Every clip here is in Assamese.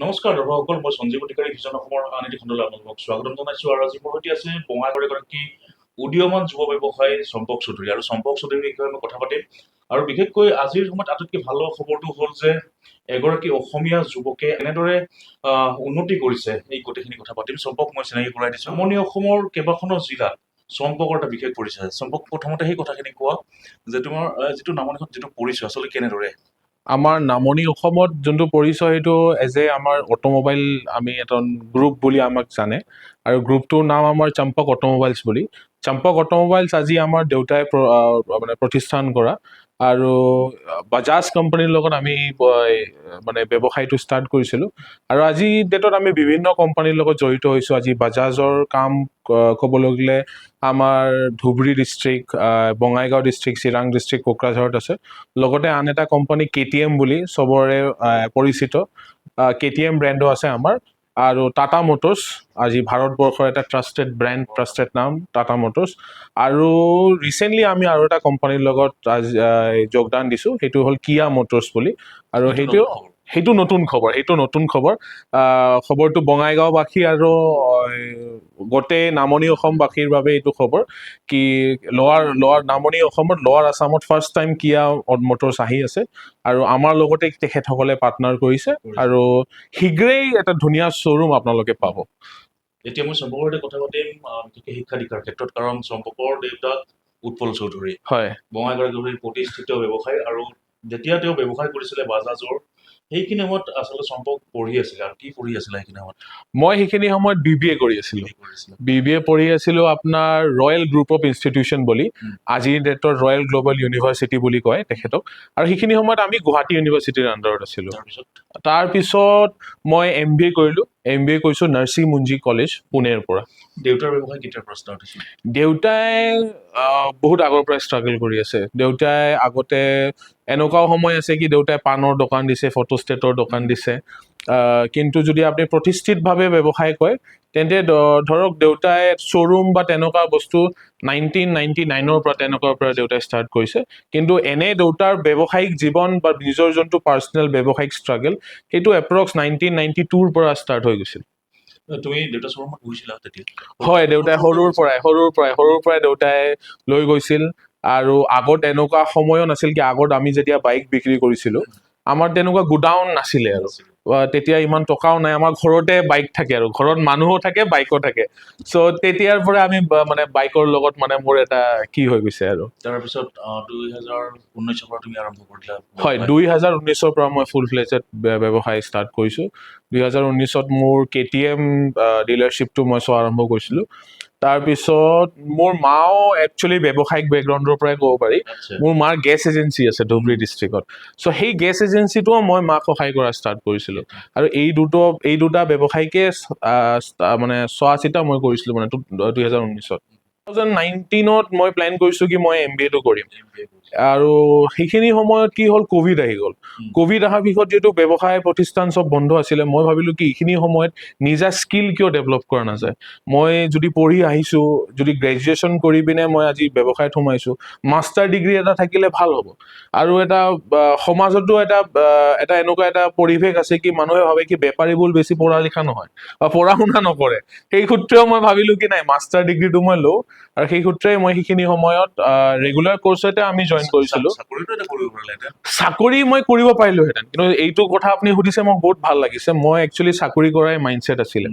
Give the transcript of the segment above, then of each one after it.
নমস্কাৰ দৰ্শকসকল, মই সঞ্জীৱ অধিকাৰী ভিজন অসমৰ আন এটি খণ্ডলৈ আপোনালোকক স্বাগতম জনাইছো। আৰু আজি মোৰ সৈতে আছে বঙাইগাঁৱৰ এগৰাকী উদীয়মান যুৱ ব্যৱসায়ী চম্পক চৌধুৰী। আৰু চম্পক চৌধুৰীৰ বিষয়ে মই কথা পাতিম। আৰু বিশেষকৈ আজিৰ সময়ত আটাইতকৈ ভাল খবৰটো হ'ল যে এগৰাকী অসমীয়া যুৱকে এনেদৰে উন্নতি কৰিছে, এই গোটেইখিনি কথা পাতিম। চম্পক মই চিনাকি কৰাই দিছো। নামনি অসমৰ কেইবাখনো জিলাত চম্পকৰ এটা বিশেষ পৰিচয় আছে। চম্পক, প্ৰথমতে সেই কথাখিনি কোৱা যে তোমাৰ যিটো নামনিখন যিটো পৰিচয় আচলতে কেনেদৰে? আমাৰ নামনি অসমত যোনটো পৰিচয় সেইটো এজ এ আমাৰ অট'মোবাইল, আমি এটা গ্ৰুপ বুলি আমাক জানে, আৰু গ্ৰুপটোৰ নাম আমাৰ চম্পক অট'মোবাইলছ বুলি। চম্পক অট'মোবাইলছ আজি আমাৰ দেউতাই মানে প্ৰতিষ্ঠান কৰা, আৰু বাজাজ কোম্পানীৰ লগত আমি মানে ব্যৱসায়টো ষ্টাৰ্ট কৰিছিলোঁ। আৰু আজি ডেটত আমি বিভিন্ন কোম্পানীৰ লগত জড়িত হৈছোঁ। আজি বাজাজৰ কাম ক'বলৈ গ'লে আমাৰ Dhubri district, Bongaigaon district, Chirang district, কোকৰাঝাৰত আছে। লগতে আন এটা কোম্পানী KTM বুলি চবৰে পৰিচিত, KTM ব্ৰেণ্ডো আছে আমাৰ। আৰু টাটা মটৰ্ছ, আজি ভাৰতবৰ্ষৰ এটা ট্ৰাষ্টেড ব্ৰেণ্ড, ট্ৰাষ্টেড নাম টাটা মটৰ্ছ। আৰু ৰিচেণ্টলি আমি আৰু এটা কোম্পানীৰ লগত যোগদান দিছোঁ, সেইটো হ'ল কিয়া মটৰ্ছ বুলি। আৰু সেইটো নতুন খবৰ। খবৰটো বঙাইগাঁওবাসী আৰু গোটেই নামনি অসমবাসীৰ বাবে এইটো খবৰ কি লোৱাৰ নামনি অসমত, লোৱাৰ আছামত ফাৰ্ষ্ট টাইম কিয়া মটৰ্ছ আহি আছে। আৰু আমাৰ লগতে তেখেতসকলে পাৰ্টনাৰ কৰিছে, আৰু শীঘ্ৰেই এটা ধুনীয়া শ্ব'ৰুম আপোনালোকে পাব। এতিয়া মই চম্পকৰ সৈতে কথা পাতিম বিশেষকৈ শিক্ষা দীক্ষাৰ ক্ষেত্ৰত, কাৰণ চম্পকৰ দেউতাক উৎপল চৌধুৰী হয়, বঙাইগাঁৱৰ প্ৰতিষ্ঠিত ব্যৱসায়ী। আৰু যেতিয়া তেওঁ ব্যৱসায় কৰিছিলে বাজাজৰ, সেইখিনি সময়ত আচলতে চম্পক পঢ়ি আছিলে। আৰু কি পঢ়ি আছিলে সেইখিনি সময়ত? মই সেইখিনি সময়ত BBA কৰি আছিলোঁ। BBA পঢ়ি আছিলোঁ আপোনাৰ ৰয়েল গ্ৰুপ অফ ইনষ্টিটিউশ্যন বুলি, আজিৰ ডেটৰ ৰয়েল গ্ল'বেল ইউনিভাৰ্চিটি বুলি কয় তেখেতক। আৰু সেইখিনি সময়ত আমি গুৱাহাটী ইউনিভাৰ্চিটিৰ আণ্ডাৰত আছিলোঁ। তাৰপিছত মই MBA কৰিলোঁ। MBA কৰিছোঁ নাৰ্চি মুঞ্জি কলেজ, পুনেৰ পৰা। দেউতাৰ ব্যৱসায় কেতিয়াৰ পৰা ষ্টাৰ্ট হৈছিল? দেউতাই বহুত আগৰ পৰা ষ্ট্ৰাগল কৰি আছে। দেউতাই আগতে এনেকুৱাও সময় আছে কি দেউতাই পাণৰ দোকান দিছে, ফটোষ্টেটৰ দোকান দিছে। কিন্তু যদি আপুনি প্ৰতিষ্ঠিতভাৱে ব্যৱসায় কয়, তেন্তে ধৰক দেউতাই শ্ব'ৰুম বা তেনেকুৱা বস্তু 1999ৰ পৰা তেনেকুৱাৰ পৰা দেউতাই ষ্টাৰ্ট কৰিছে। কিন্তু এনে দেউতাৰ ব্যৱসায়িক জীৱন বা নিজৰ যোনটো পাৰ্চনেল ব্যৱসায়িক ষ্ট্ৰাগল, সেইটো এপ্ৰক্স 1992ৰ পৰা ষ্টাৰ্ট হৈ গৈছিল। তুমি দেউতা শ্ব'ৰুমত গৈছিলা তেতিয়া? হয়, দেউতাই সৰুৰ পৰাই দেউতাই লৈ গৈছিল। আৰু আগত এনেকুৱা সময়ো নাছিল কি, আগত আমি যেতিয়া বাইক বিক্ৰী কৰিছিলোঁ, আমাৰ তেনেকুৱা গুডাউন নাছিলে। আৰু তেতিয়া ইমান টকাও নাই, আমাৰ ঘৰতে বাইক থাকে, আৰু ঘৰত মানুহো থাকে, বাইকো থাকে। চ' তেতিয়াৰ পৰা আমি মানে বাইকৰ লগত মানে মোৰ এটা কি হৈ গৈছে। আৰু তাৰপিছত 2019ৰ পৰা তুমি আৰম্ভ কৰিলা? হয়, 2019ৰ পৰা মই ফুল ফ্লেজড ব্যৱসায় ষ্টাৰ্ট কৰিছোঁ। 2019ত মোৰ KTM ডিলাৰশ্বিপটো মই চোৱা আৰম্ভ কৰিছিলোঁ। তাৰপিছত মোৰ মাও একচুৱেলি ব্যৱসায়িক বেকগ্ৰাউণ্ডৰ পৰাই ক'ব পাৰি। মোৰ মাৰ গেছ এজেঞ্চি আছে ধুবুৰী ডিষ্ট্ৰিক্টত। চ' সেই গেছ এজেঞ্চিটোও মই মাক সহায় কৰা ষ্টাৰ্ট কৰিছিলোঁ। আৰু এই দুটা ব্যৱসায়িকে মানে চোৱা চিতা মই কৰিছিলোঁ মানে 2019ত। 2019ত মই প্লেন কৰিছোঁ কি মই MBAটো কৰিম। আৰু সেইখিনি সময়ত কি হ'ল, ক'ভিড আহি গ'ল। ক'ভিড অহাৰ পিছত যিহেতু ব্যৱসায় প্ৰতিষ্ঠান চব বন্ধ আছিলে, মই ভাবিলোঁ কি এইখিনি সময়ত নিজা স্কিল কিয় ডেভেলপ কৰা নাযায়। মই যদি পঢ়ি আহিছোঁ, যদি গ্ৰেজুৱেশ্যন কৰি পিনে মই আজি ব্যৱসায়ত সোমাইছোঁ, মাষ্টাৰ ডিগ্ৰী এটা থাকিলে ভাল হ'ব। আৰু এটা সমাজতো এটা এনেকুৱা এটা পৰিৱেশ আছে কি মানুহে ভাবে কি বেপাৰীবোৰ বেছি পঢ়া লিখা নহয় বা পঢ়া শুনা নকৰে। সেই সূত্ৰেও মই ভাবিলোঁ কি নাই, মাষ্টাৰ ডিগ্ৰীটো মই লওঁ। আৰু সেই সূত্ৰে মই সেইখিনি সময়ত ৰেগুলাৰ কৰ্চতে আমি জইন কৰিছিলোঁ। চাকৰি মই কৰিব পাৰিলোহেঁতেন, কিন্তু এইটো কথা আপুনি সুধিছে মোক বহুত ভাল লাগিছে। মই একচুৱেলি চাকৰি কৰাই মাইণ্ডছেট আছিলে।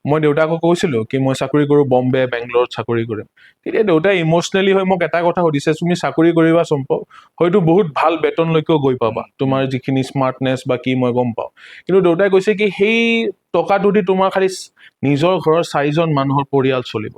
মই দেউতাকক কৈছিলোঁ কি মই চাকৰি কৰোঁ, বম্বে, বেংগলোৰত চাকৰি কৰিম। তেতিয়া দেউতাই ইম'চনেলি হৈ মোক এটা কথা সুধিছে, তুমি চাকৰি কৰিবা চম্পক, হয়তো বহুত ভাল বেতনলৈকেও গৈ পাবা, তোমাৰ যিখিনি স্মাৰ্টনেছ বা কি মই গম পাওঁ। কিন্তু দেউতাই কৈছে কি সেই টকাটো দি তোমাৰ খালি নিজৰ ঘৰৰ 4জন মানুহৰ পৰিয়াল চলিব।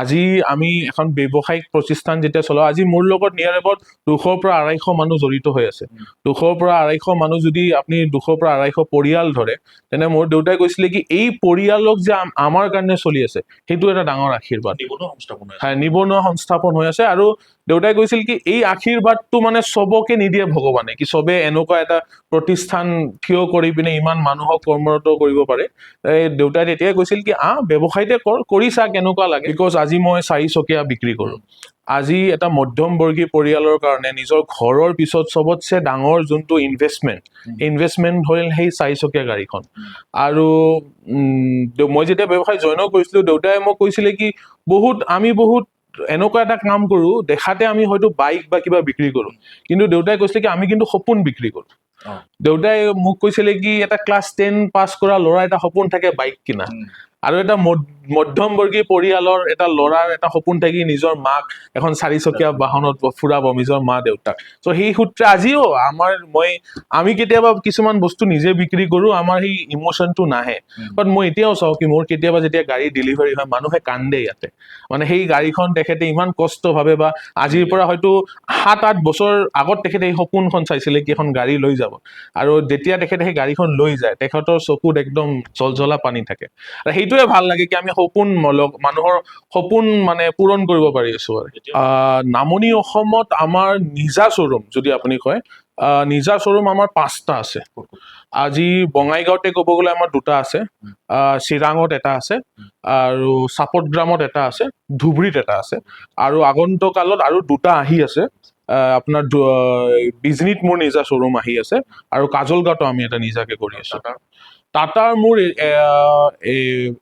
আজি আমি এখন ব্যৱসায়িক প্ৰতিষ্ঠান যেতিয়া চলাওঁ, আজি মোৰ লগত নিয়াৰ এবাউট 200ৰ পৰা 250 মানুহ জড়িত হৈ আছে। 200ৰ পৰা 250 মানুহ যদি আপুনি 200ৰ পৰা 250 পৰিয়াল ধৰে, তেনে মোৰ দেউতাই কৈছিলে কি এই পৰিয়ালক যে আমাৰ কাৰণে চলি আছে, সেইটো এটা ডাঙৰ আশীৰ্বাদ। নিবনুৱা সংস্থাপন হৈ আছে। আৰু দেউতাই কৈছিল কি এই আশীৰ্বাদটো মানে চবকে নিদিয়ে ভগৱানে, কি চবে এনেকুৱা এটা প্ৰতিষ্ঠান থিয় কৰি পিনে ইমান মানুহক কৰ্মৰত কৰিব পাৰে। দেউতাই তেতিয়াই কৈছিল কি ব্যৱসায়তে কৰিছা কেনেকুৱা লাগে। বিকজ আজি মই 4 চকীয়া বিক্ৰী কৰোঁ। আজি এটা মধ্যমবৰ্গী পৰিয়ালৰ কাৰণে নিজৰ ঘৰৰ পিছত চবতছে ডাঙৰ যোনটো ইনভেষ্টমেণ্ট হ'ল সেই 4-চকীয়া গাড়ীখন আৰু মই যেতিয়া ব্যৱসায় জইনো কৰিছিলোঁ দেউতাই মোক কৈছিলে কি আমি বহুত এনেকুৱা এটা কাম কৰো দেখাতে আমি হয়তো বাইক বা কিবা বিক্ৰী কৰো কিন্তু দেউতাই কৈছিলে কি আমি কিন্তু সপোন বিক্ৰী কৰো দেউতাই মোক কৈছিলে কি এটা ক্লাছ 10 পাছ কৰা ল'ৰা এটা সপোন থাকে বাইক কিনা আৰু এটা মধ্যমবৰ্গী পৰিয়ালৰ এটা ল'ৰাৰ এটা সপোন থাকি নিজৰ মাক এখন 4-চকীয়া বাহনত ফুৰাব নিজৰ মা দেউতাক সো সেই সূত্ৰে আজিও আমি কেতিয়াবা কিছুমান বস্তু নিজে বিক্ৰী কৰো আমাৰ সেই ইমোশনটো নাহে বাট মই এতিয়াও চাওঁ কি মোৰ কেতিয়াবা যেতিয়া গাড়ী ডেলিভাৰী হয় মানুহে কান্দে ইয়াতে মানে সেই গাড়ীখন তেখেতে ইমান কষ্ট ভাবে বা আজিৰ পৰা হয়তো 7-8 বছৰ আগত তেখেতে এই সপোনখন চাইছিলে কি এখন গাড়ী লৈ যাব আৰু যেতিয়া তেখেতে সেই গাড়ীখন লৈ যায় তেখেতৰ চকুত একদম জলজলা পানী থাকে আৰু সেইটোৱে ভাল লাগে কি আমি সপোন মানুহৰ সপোন মানে পূৰণ কৰিব পাৰি আছো নামনি অসমত আমাৰ নিজা শ্বৰুম যদি আপুনি কয় নিজা শ্বৰুম আমাৰ 5টা আছে আজি বঙাইগাঁৱতে ক'ব গ'লে আমাৰ 2টা আছে চিৰাঙত এটা আছে আৰু চাপটগ্ৰামত এটা আছে ধুবুৰীত এটা আছে আৰু আগন্তুক কালত আৰু 2টা আহি আছে আপোনাৰ বিজনীত মোৰ নিজা শ্বৰুম আহি আছে আৰু কাজলগাঁৱতো আমি এটা নিজাকে কৰি আছো টাটাৰ মোৰ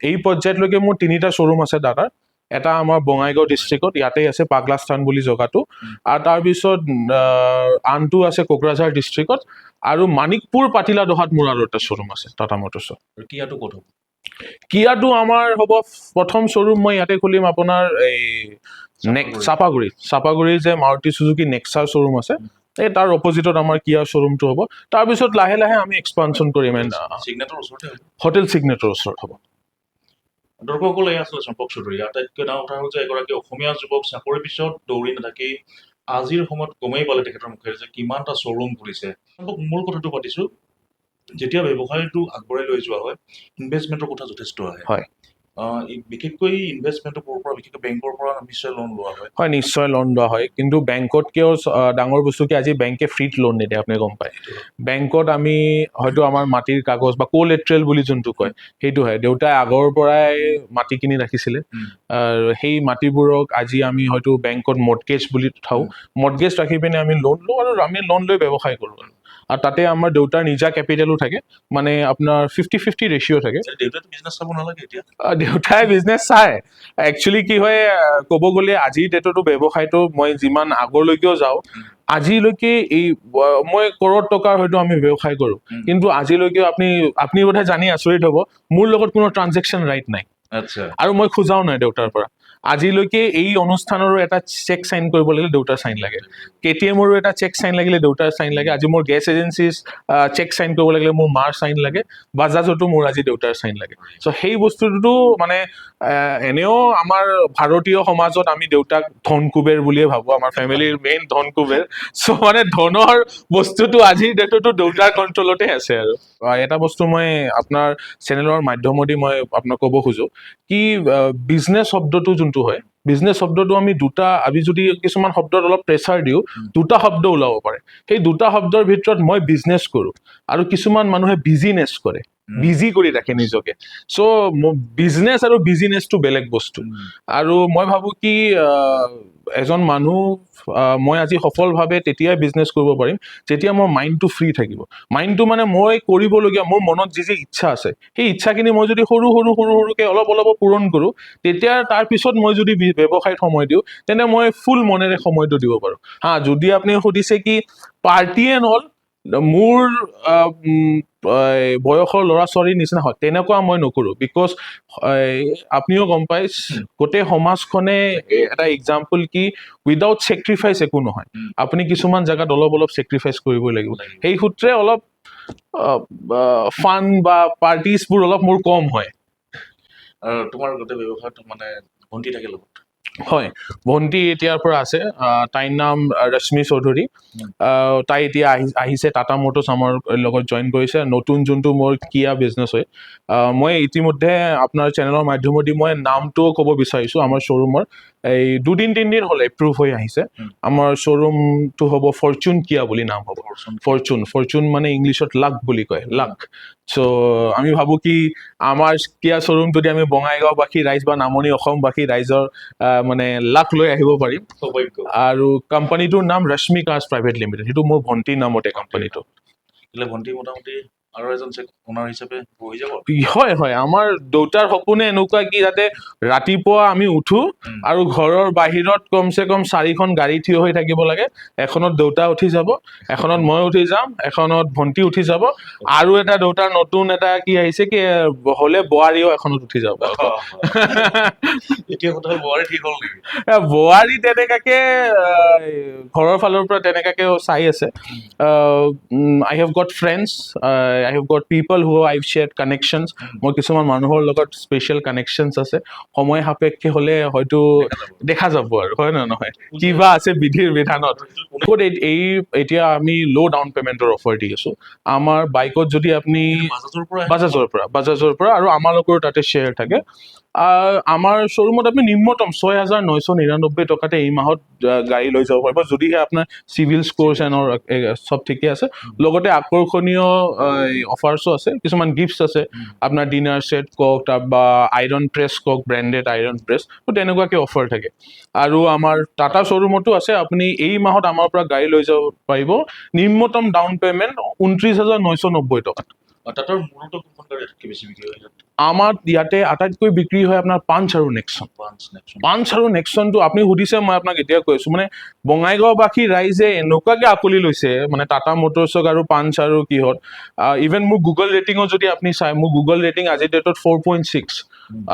এই পৰ্যায়লৈকে মোৰ 3টা শ্বৰুম আছে টাটাৰ এটা আমাৰ বঙাইগাঁও ডিষ্ট্ৰিক্টত ইয়াতে আছে পাগলাস্থান বুলি জগাটো আৰু তাৰপিছত আনটো আছে কোকৰাঝাৰ ডিষ্ট্ৰিক্টত আৰু মানিকপুৰ পাটিলা দহাত মোৰ আৰু এটা শ্বৰুম আছে টাটা মটৰ্ছৰ কিয়াটো ক'ত হ'ব কিয়াটো আমাৰ হ'ব প্ৰথম শ্বৰুম মই ইয়াতে খুলিম আপোনাৰ এই চাপাগুৰিৰ যে মাৰুতি সুজুকি নেক্সাৰ শ্বৰুম আছে এই তাৰ অপজিটত আমাৰ কিয়া শ্বৰুমটো হ'ব তাৰপিছত লাহে লাহে আমি এক্সপানশ্যন কৰিম চিগনেটৰ ওচৰতে হোটেল চিগনেটৰ ওচৰত হ'ব দৰ্শকসকল এই আছিলে চম্পক চৌধুৰী আটাইতকৈ ডাঙৰ কথা হ'ল যে এগৰাকী অসমীয়া যুৱক চাকৰিৰ পিছত দৌৰি নাথাকি আজিৰ সময়ত গমেই পালে তেখেতৰ মুখেৰে যে কিমানটা শ্বৰুম খুলিছে মূল কথাটো পাতিছো যেতিয়া ব্যৱসায়টো আগবঢ়াই লৈ যোৱা হয় ইনভেষ্টমেণ্টৰ কথা যথেষ্ট আহে হয় বিশেষকৈ ইনভেষ্টমেণ্টৰ পৰা বিশেষকৈ বেংকৰ পৰা নিশ্চয় লোন লোৱা হয় নিশ্চয় লোন লোৱা হয় কিন্তু বেংকতকেও ডাঙৰ বস্তু কি আজি বেংকে ফ্ৰীত লোন নিদিয়ে আপুনি গম পায় বেংকত আমি হয়তো আমাৰ মাটিৰ কাগজ বা কোলেট্ৰেল বুলি যোনটো কয় সেইটো হয় দেউতাই আগৰ পৰাই মাটি কিনি ৰাখিছিলে আৰু সেই মাটিবোৰক আজি আমি হয়তো বেংকত মৰ্টগেজ বুলি থওঁ মৰ্টগেজ ৰাখি পিনে আমি লোন লওঁ আৰু আমি লোন লৈ ব্যৱসায় কৰোঁ আৰু তাতে আমাৰ দেউতাৰ নিজা কেপিটেলো থাকে মানে আপোনাৰ 50-50 ৰেচিঅ' থাকে দেউতাই বিজনেছ চায় একচুৱেলি কি হয় ক'ব গ'লে আজিৰ ডেটতো ব্যৱসায়টো মই যিমান আগলৈকেও যাওঁ আজিলৈকে মই কৰোৰ টকাৰ হয়তো আমি ব্যৱসায় কৰোঁ কিন্তু আজিলৈকে আপুনি বোধহয় জানি আচৰিত হ'ব মোৰ লগত কোনো ট্ৰানজেকশ্যন ৰাইট নাই আৰু মই খোজাও নাই দেউতাৰ পৰা আজিলৈকে এই অনুষ্ঠানৰো এটা চেক চাইন কৰিব লাগিলে দেউতাৰ চাইন লাগে কেটিএমৰো এটা চেক চাইন লাগিলে দেউতাৰ চাইন লাগে আজি মোৰ গেছ এজেঞ্চিজ চেক চাইন কৰিব লাগিলে মোৰ মাৰ চাইন লাগে বাজাজতো মোৰ আজি দেউতাৰ চাইন লাগে চ' সেই বস্তুটো মানে এনেও আমাৰ ভাৰতীয় সমাজত আমি দেউতাক ধন কুবেৰ বুলিয়ে ভাবোঁ আমাৰ ফেমিলিৰ মেইন ধন কুবেৰ চ' মানে ধনৰ বস্তুটো আজিৰ ডেটতো দেউতাৰ কণ্ট্ৰলতে আছে আৰু এটা বস্তু মই আপোনাৰ চেনেলৰ মাধ্যমেদি মই আপোনাক ক'ব খোজো কি বিজনেছ শব্দটো যোনটো হয় বিজনেছ শব্দটো আমি যদি কিছুমান শব্দত অলপ প্ৰেছাৰ দিওঁ 2টা শব্দ ওলাব পাৰে সেই 2টা শব্দৰ ভিতৰত মই বিজনেছ কৰোঁ আৰু কিছুমান মানুহে বিজিনেছ কৰে বিজি কৰি ৰাখে নিজকে চ' বিজনেছ আৰু বিজিনেছটো বেলেগ বস্তু আৰু মই ভাবোঁ কি এজন মানুহ মই আজি সফলভাৱে তেতিয়াই বিজনেছ কৰিব পাৰিম যেতিয়া মোৰ মাইণ্ডটো ফ্ৰী থাকিব মাইণ্ডটো মানে মই কৰিবলগীয়া মোৰ মনত যি ইচ্ছা আছে সেই ইচ্ছাখিনি মই যদি সৰুকৈ অলপ পূৰণ কৰোঁ তেতিয়া তাৰ পিছত মই যদি ব্যৱসায়ত সময় দিওঁ তেন্তে মই ফুল মনেৰে সময়টো দিব পাৰোঁ যদি আপুনি সুধিছে কি পাৰ্টি এণ্ড অল মোৰ বয়সৰ ল'ৰা ছোৱালীৰ নিচিনা হয় তেনেকুৱা মই নকৰোঁ বিকজ আপুনিও গম পায় গোটেই সমাজখনে এটা এক্সাম্পল কি উইদাউট চেক্ৰিফাইচ একো নহয় আপুনি কিছুমান জেগাত অলপ চেক্ৰিফাইচ কৰিবই লাগিব সেই সূত্ৰে অলপ ফান বা পাৰ্টিজবোৰ অলপ মোৰ কম হয় তোমাৰ গোটেই ব্যৱসায়টো মানে ভণ্টি থাকে লগত হয় ভণ্টি এতিয়াৰ পৰা আছে তাইৰ নাম ৰশ্মি চৌধুৰী তাই এতিয়া আহিছে টাটা মটৰ্ছ আমাৰ লগত জইন কৰিছে নতুন যোনটো মোৰ কিয়া বিজনেছ হয় মই ইতিমধ্যে আপোনাৰ চেনেলৰ মাধ্যমেদি মই নামটোও ক'ব বিচাৰিছোঁ আমাৰ শ্বৰুমৰ এই 2-3 দিন হ'ল এপ্ৰুভ হৈ আহিছে আমাৰ শ্ব'ৰুমটো হ'ব ফৰচুন কিয়া বুলি নাম হ'ব ফৰচুন মানে ইংলিছত লাক বুলি কয় লাক চ' আমি ভাবো কি আমাৰ কিয়া শ্ব'ৰুম যদি আমি বঙাইগাঁওবাসী ৰাইজ বা নামনি অসমবাসী ৰাইজৰ মানে লাক লৈ আহিব পাৰিম সৌভাগ্য আৰু কোম্পানীটোৰ নাম ৰশ্মি কাৰ্ছ প্ৰাইভেট লিমিটেড সেইটো মোৰ ভণ্টিৰ নামতে কোম্পানীটো એટલે ভণ্টি মোটামুটি আৰু এজন ওনাৰ হিচাপে বহি যাব হয় হয় আমাৰ দেউতাৰ সপোনে এনেকুৱা কি যাতে ৰাতিপুৱা আমি উঠো আৰু ঘৰৰ বাহিৰত কমচে কম 4খন গাড়ী থিয় হৈ থাকিব লাগে এখনত দেউতা উঠি যাব এখনত মই উঠি যাম এখনত ভণ্টি উঠি যাব আৰু এটা দেউতাৰ নতুন এটা কি আহিছে কি হলে বোৱাৰীও এখনত উঠি যাব এতিয়া কথা হ'ল বোৱাৰী ঠিক হ'ল নেকি বোৱাৰী তেনেকাকে ঘৰৰ ফালৰ পৰা তেনেকাকে চাই আছে I have got friends I have got people who I've shared connections মই কিছুমান মানুহৰ লগত স্পেচিয়েল কানেকশ্যনছ আছে সময় সাপেক্ষে হ'লে হয়তো দেখা যাব আৰু হয় নে নহয় কিবা আছে বিধিৰ বিধানত এই এতিয়া আমি ল' ডাউন পেমেণ্টৰ অফাৰ দি আছো আমাৰ বাইকত যদি আপুনি বাজাজৰ পৰা আৰু আমালোকৰ তাতে শ্বেয়াৰ থাকে আমাৰ শ্ব'ৰুমত আপুনি নিম্নতম 6,999 টকাতে এই মাহত গাড়ী লৈ যাব পাৰিব যদিহে আপোনাৰ চিভিল স্ক'ৰ এনৰ চব ঠিকে আছে লগতে আকৰ্ষণীয় অফাৰ্ছো আছে কিছুমান গিফ্টছ আছে আপোনাৰ ডিনাৰ ছেট কওক বা আইৰণ প্ৰেছ কওক ব্ৰেণ্ডেড আইৰণ প্ৰেছ তেনেকুৱাকে অফাৰ থাকে আৰু আমাৰ টাটা শ্ব'ৰুমতো আছে আপুনি এই মাহত আমাৰ পৰা গাড়ী লৈ যাব পাৰিব নিম্নতম ডাউন পে'মেণ্ট 29,990 টকা টাটাৰ মূলতো কোনখন গাড়ী আটাইতকৈ বেছি বিক্ৰী হয় আমাৰ ইয়াতে আটাইতকৈ বিক্ৰী হয় আপোনাৰ পাঞ্চ আৰু নেক্সনটো আপুনি সুধিছে মই আপোনাক এতিয়া কৈ আছো মানে বঙাইগাঁওবাসী ৰাইজে এনেকুৱাকে আকলি লৈছে মানে টাটা মটৰ্ছক আৰু পাঞ্চ আৰু কিহত ইভেন মোৰ গুগল ৰেটিঙত যদি আপুনি চাই মোৰ গুগল ৰেটিং আজিৰ ডেটত 4.6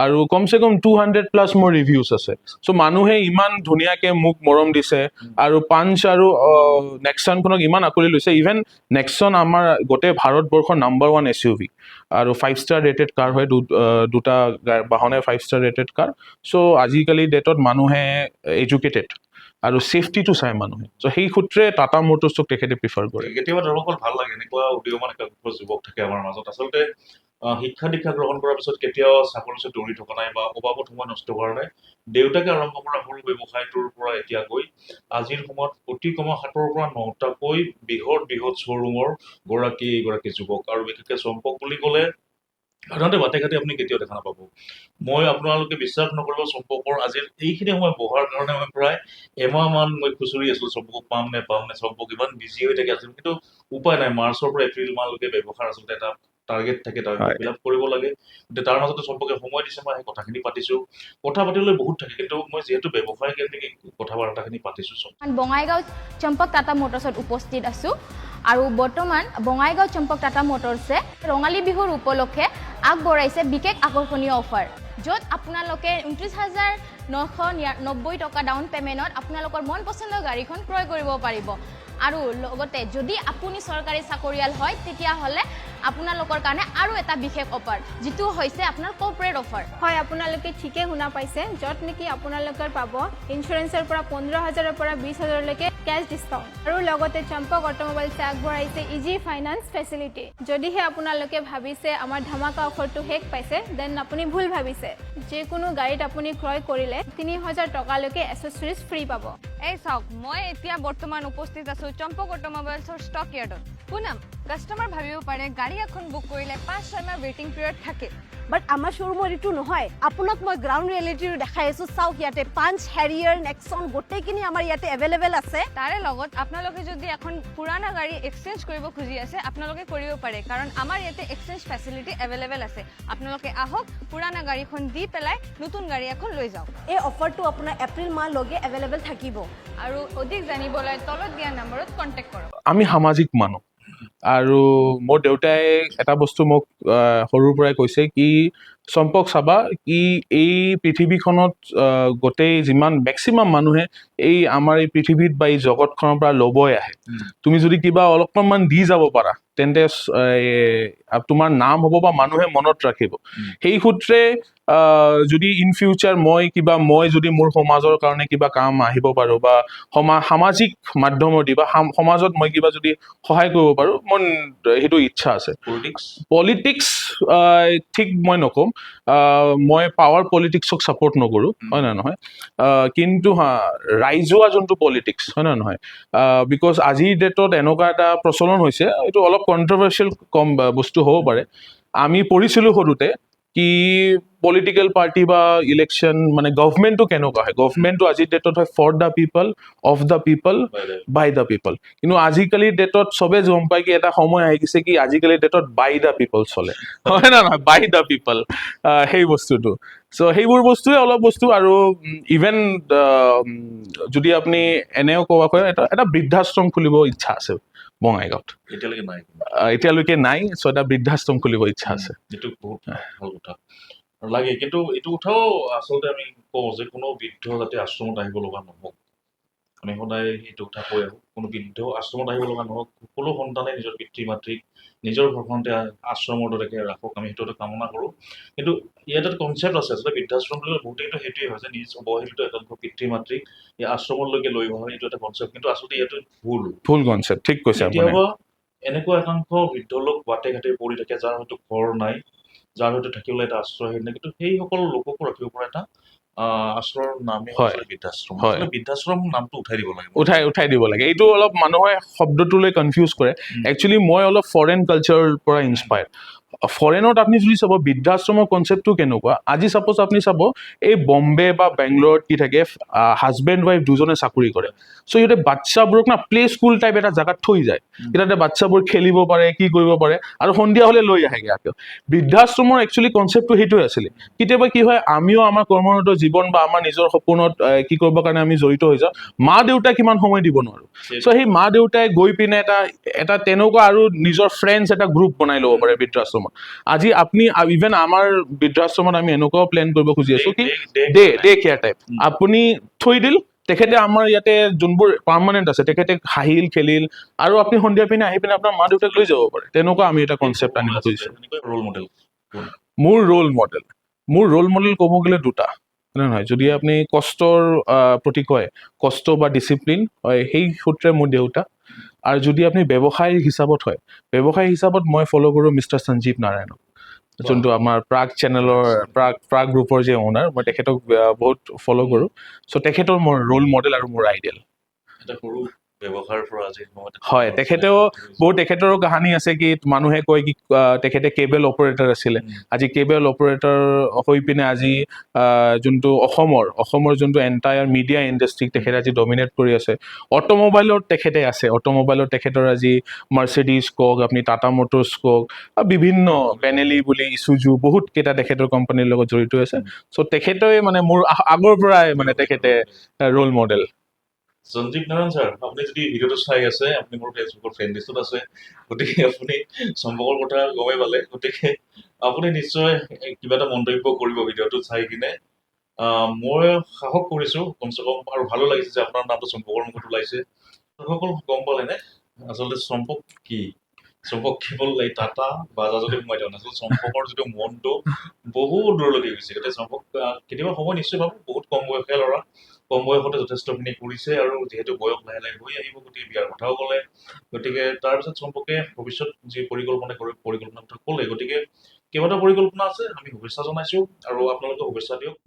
আৰু কমচে কম 200+ মোৰ ৰিভিউজ আছে চ' মানুহে ইমান ধুনীয়াকে মোক মৰম দিছে আৰু পাঞ্চ আৰু নেক্সনখনক ইমান আকলি লৈছে ইভেন নেক্সন আমাৰ গোটেই ভাৰতবৰ্ষৰ নাম্বাৰ 1 SUV আৰু 5-star ৰেটেড কাৰ হয় দুটা বাহনে 5-star ৰেটেড কাৰ চ' আজিকালি ডেটত মানুহে এডুকেটেড আৰু ছেফটিটো চাই মানুহে চ' সেই সূত্ৰে টাটা মটৰ্ছক তেখেতে প্ৰিফাৰ কৰে কেতিয়াবা দৰ্শকৰ ভাল লাগে এনেকুৱা উদীয়মান একাংশ যুৱক থাকে আমাৰ মাজত আচলতে শিক্ষা দীক্ষা গ্ৰহণ কৰাৰ পিছত কেতিয়াও চাকৰিৰ পিছত দৌৰি থকা নাই বা অবাবত সময় নষ্ট কৰা নাই দেউতাকে আৰম্ভ কৰা সৰু ব্যৱসায়টোৰ পৰা এতিয়া গৈ আজিৰ সময়ত অতি কমেও 7ৰ পৰা 9টাকৈ বৃহৎ শ্ব'ৰুমৰ গৰাকী যুৱক আৰু বিশেষকৈ চম্পক বুলি ক'লে সাধাৰণতে বাটে ঘাটে আপুনি কেতিয়াও দেখা নাপাব মই আপোনালোকে বিশ্বাস নকৰিব চম্পকৰ আজিৰ এইখিনি সময় বহাৰ কাৰণে মই প্ৰায় এমাহমান মই খুচৰি আছিলো চম্পকক পাম নে চম্পক ইমান বিজি হৈ থাকে আছিল কিন্তু উপায় নাই মাৰ্চৰ পৰা এপ্ৰিল মাহলৈকে ব্যৱসায় আচলতে এটা টাৰ্গেট থাকে টাৰ্গেট ফিল আপ কৰিব লাগে তাৰ মাজতে চম্পকে সময় দিছে মই সেই কথাখিনি পাতিছো কথা পাতিবলৈ বহুত থাকে কিন্তু মই যিহেতু ব্যৱসায় কেন্দ্ৰিক কথা বাৰ্তাখিনি পাতিছো বঙাইগাঁও চম্পক টাটা মটৰ্ছত উপস্থিত আছো আৰু বৰ্তমান বঙাইগাঁও চম্পক টাটা মটৰ্ছে ৰঙালী বিহুৰ উপলক্ষে আগবঢ়াইছে বিশেষ আকৰ্ষণীয় অফাৰ য'ত আপোনালোকে 29,990 টকা ডাউন পে'মেণ্টত আপোনালোকৰ মন পচন্দৰ গাড়ীখন ক্ৰয় কৰিব পাৰিব আৰু লগতে যদি আপুনি চৰকাৰী চাকৰিয়াল হয় তেতিয়াহ'লে আপোনালোকৰ কাৰণে আৰু এটা বিশেষ অফাৰ যিটো হৈছে আপোনাৰ কৰ্পৰেট অফাৰ হয় আপোনালোকে ঠিকে শুনা পাইছে য'ত নেকি আপোনালোকৰ পাব ইঞ্চুৰেঞ্চৰ পৰা 15,000ৰ পৰা 20,000লৈকে কেছ ডিছকাউণ্ট আৰু লগতে চম্পক অট'মোবাইলছে আগবঢ়াইছে ইজি ফাইনেন্স ফেচিলিটি যদিহে আপোনালোকে ভাবিছে আমাৰ ধামাকা অফাৰটো শেষ পাইছে দেন আপুনি ভুল ভাবিছে যিকোনো গাড়ীত আপুনি ক্ৰয় কৰিলে 3,000 টকালৈকে এচেছৰিজ ফ্ৰী পাব এই চাওক মই এতিয়া বৰ্তমান উপস্থিত আছো চম্পক অট'মোবাইলছৰ ষ্টক ইয়াৰ্ডত পুনম কাষ্টমাৰ ভাবিব পাৰে গাড়ী এখন বুক কৰিলে 5-6 মাহ ৱেটিং পিৰিয়ড থাকে বাট আমাৰ শ্ব'ৰুমৰ এইটো নহয় আপোনাক মই গ্ৰাউণ্ড ৰিয়েলিটিটো দেখাই আছো চাওক ইয়াতে পাঞ্চ হেৰিয়াৰ নেক্সন গোটেইখিনি আমাৰ ইয়াতে এভেইলেবল আছে তাৰে লগত আপোনালোকে যদি এখন পুৰণা গাড়ী এক্সচেঞ্জ কৰিব খুজি আছে আপোনালোকে কৰিব পাৰে কাৰণ আমাৰ ইয়াতে এক্সচেঞ্জ ফেচিলিটি এভেইলেবল আছে আপোনালোকে আহক পুৰণা গাড়ীখন দি পেলাই নতুন গাড়ী এখন লৈ যাওক এই অফাৰটো আপোনাৰ এপ্ৰিল মাহলৈকে এভেইলেবল থাকিব আৰু অধিক জানিবলৈ তলত দিয়া নম্বৰত কণ্টেক্ট কৰক আমি সামাজিক মানুহ আৰু মোৰ দেউতাই এটা বস্তু মোক সৰুৰ পৰাই কৈছে কি চম্পক চাবা কি এই পৃথিৱীখনত গোটেই যিমান মেক্সিমাম মানুহে এই আমাৰ এই পৃথিৱীত বা এই জগতখনৰ পৰা ল'বই আহে তুমি যদি কিবা অলপমান দি যাব পাৰা তেন্তে তোমাৰ নাম হ'ব বা মানুহে মনত ৰাখিব সেই সূত্ৰে যদি ইন ফিউচাৰ মই যদি মোৰ সমাজৰ কাৰণে কিবা কাম আহিব পাৰোঁ বা সামাজিক মাধ্যমেদি বা সমাজত মই কিবা যদি সহায় কৰিব পাৰোঁ মোৰ সেইটো ইচ্ছা আছে পলিটিক্স ঠিক মই নক'ম মই পাৱাৰ পলিটিক্সক ছাপৰ্ট নকৰোঁ হয় নে নহয় কিন্তু ৰাইজোৱা যোনটো পলিটিক্স হয় নে নহয় বিকজ আজিৰ ডেটত এনেকুৱা এটা প্ৰচলন হৈছে এইটো অলপ কণ্ট্ৰভাৰ্চিয়েল কম বস্তু হ'ব পাৰে আমি পঢ়িছিলোঁ সৰুতে কি পলিটিকেল পাৰ্টি বা ইলেকশ্যন মানে গভমেণ্টটো কেনেকুৱা হয় গভমেণ্টটো আজিৰ ডেটত হয় for the people of the people by the people কিন্তু আজিকালিৰ ডেটত চবে গম পায় কি এটা সময় আহি গৈছে কি আজিকালিৰ ডেটত বাই দ্য পিপল চলে হয় না নহয় বাই দ্য পিপল সেই বস্তুটো চ' সেইবোৰ বস্তুৱে অলপ বস্তু আৰু ইভেন যদি আপুনি এনেও ক'ব পাৰে এটা বৃদ্ধাশ্ৰম খুলিব ইচ্ছা আছে বঙাইগাঁৱত এতিয়ালৈকে নাই চ' এটা বৃদ্ধাশ্ৰম খুলিব ইচ্ছা আছে এইটো বহুত ভাল কথা লাগে কিন্তু এইটো কথাও আচলতে আমি কওঁ যে কোনো বৃদ্ধ যাতে আশ্ৰমত আহিব লগা নহওক আমি সদায় এইটো কথা কৈ আহোঁ কোনো বৃদ্ধ আশ্ৰমত আহিব লগা নহওক সকলো সন্তানে নিজৰ পিতৃ মাতৃক নিজৰ ঘৰখনতে আশ্ৰমৰ দৰে ৰাখক আমি সেইটো কামনা কৰোঁ কিন্তু ইয়াত এটা কনচেপ্ট আছে আচলতে বৃদ্ধাশ্ৰম বুলি বহুতেইটো সেইটোৱে হয় যে নিজ অৱহেলিত একাংশ পিতৃ মাতৃক এই আশ্ৰমলৈকে লৈ অহা এইটো এটা কনচেপ্ট কিন্তু আচলতে ইয়াতো ভুল কনচেপ্ট ঠিক কৈছে আপুনি কেতিয়াবা এনেকুৱা একাংশ বৃদ্ধ লোক বাটে ঘাটে পৰি থাকে যাৰ হয়তো ঘৰ নাই যাৰ হয়তো থাকিবলৈ এটা আশ্ৰয়হীন নাই কিন্তু সেই সকলো লোককো ৰাখিব পৰা এটা আশ্ৰয়ৰ নামে বৃদ্ধাশ্ৰম বৃদ্ধাশ্ৰম নামটো উঠাই দিব লাগে এইটো অলপ মানুহে শব্দটোলৈ কনফিউজ কৰে একচুৱেলি মই অলপ ফৰেন কালচাৰৰ পৰা ইনস্পায়াৰ্ড ফৰেনত আপুনি যদি চাব বৃদ্ধাশ্ৰমৰ কনচেপ্টটো কেনেকুৱা আজি চাপ'জ আপুনি চাব এই বম্বে বা বেংগলোৰত কি থাকে হাজবেণ্ড ৱাইফ দুজনে চাকৰি কৰে চ' সিহঁতে বাচ্চাবোৰক না প্লে স্কুল টাইপ এটা জেগাত থৈ যায় তাতে বাচ্চাবোৰ খেলিব পাৰে কি কৰিব পাৰে আৰু সন্ধিয়া হ'লে লৈ আহেগে আকৌ বৃদ্ধাশ্ৰমৰ একচুৱেলি কনচেপ্টটো সেইটোৱে আছিলে কেতিয়াবা কি হয় আমিও আমাৰ কৰ্মৰত জীৱন বা আমাৰ নিজৰ সপোনত কি কৰিবৰ কাৰণে আমি জড়িত হৈ যাওঁ মা দেউতাই কিমান সময় দিব নোৱাৰোঁ চ' সেই মা দেউতাই গৈ পিনে এটা তেনেকুৱা আৰু নিজৰ ফ্ৰেণ্ডছ এটা গ্ৰুপ বনাই ল'ব পাৰে বৃদ্ধাশ্ৰমত আজি আপুনি ইভেন আমাৰ বৃদ্ধাশ্ৰমত আমি এনেকুৱাও প্লেন কৰিব খুজি আছো কি ডে কেয়াৰ টাইপ আপুনি থৈ দিল তেখেতে আমাৰ ইয়াতে যোনবোৰ পাৰ্মানেণ্ট আছে তেখেতে হাঁহিল খেলিল আৰু আপুনি সন্ধিয়া পিনে আহি পিনে আপোনাৰ মা দেউতাক লৈ যাব পাৰে তেনেকুৱা আমি এটা কনচেপ্ট আনিব খুজিছোঁ মোৰ ৰোল মডেল ক'ব গ'লে দুটা নহয় যদি আপুনি কষ্টৰ প্ৰতি কয় কষ্ট বা ডিচিপ্লিন হয় সেই সূত্ৰে মোৰ দেউতা আৰু যদি আপুনি ব্যৱসায় হিচাপত মই ফ'ল' কৰোঁ মিষ্টাৰ সঞ্জীৱ নাৰায়ণক যোনটো আমাৰ প্ৰাগ চেনেলৰ প্ৰাগ গ্ৰুপৰ যে অ'নাৰ মই তেখেতক বহুত ফ'ল' কৰোঁ চ' তেখেতৰ মোৰ ৰোল মডেল আৰু মোৰ আইডিয়েল হয় তেখেতৰো কাহানী আছে কি মানুহে কয় কি তেখেতে কেবল অপাৰেটৰ আছিলে আজি কেবল অপাৰেটৰ হৈ পিনে আজি যোনটো অসমৰ যোনটো এণ্টায়াৰ মিডিয়া ইণ্ডাষ্ট্ৰিক তেখেতে আজি ডমিনেট কৰি আছে অট'মোবাইলত তেখেতৰ আজি মাৰ্চিডিজ কওক আপুনি টাটা মটৰ্ছ কওক বিভিন্ন বেনেলি বুলি ইছুজু বহুত কেইটা তেখেতৰ কোম্পানীৰ লগত জড়িত আছে চ' তেখেতে মানে মোৰ আগৰ পৰাই মানে তেখেতে role model Sanjeev Narayan sir আপুনি যদি ভিডিঅ'টো চাই আছে আপুনি মোৰ ফেচবুকৰ ফ্ৰেণ্ড লিষ্টত আছে গতিকে আপুনি চম্পকৰ কথা গমেই পালে গতিকে আপুনি নিশ্চয় কিবা এটা মন্তব্য কৰিব ভিডিঅ'টো চাই কিনে মই সাহস কৰিছোঁ কমচে কম আৰু ভালো লাগিছে যে আপোনাৰ নামটো চম্পকৰ মুখত ওলাইছে সকলো গম পালেনে আচলতে চম্পক কেৱল এই টাটা বাজাজতে সোমাই দিয়া নাছিল চম্পকৰ যিটো মনটো বহুত দূৰলৈকে গৈছে গতিকে চম্পক কেতিয়াবা সময় নিশ্চয় পাব বহুত কম বয়সীয়া ল'ৰা কম বয়সতে যথেষ্টখিনি কৰিছে আৰু যিহেতু বয়স লাহে লাহে হৈ আহিব গতিকে বিয়াৰ কথাও ক'লে গতিকে তাৰপিছত চম্পকে ভৱিষ্যত যি পৰিকল্পনা কথা ক'লে গতিকে কেইবাটাও পৰিকল্পনা আছে আমি শুভেচ্ছা জনাইছোঁ আৰু আপোনালোকে শুভেচ্ছা দিয়ক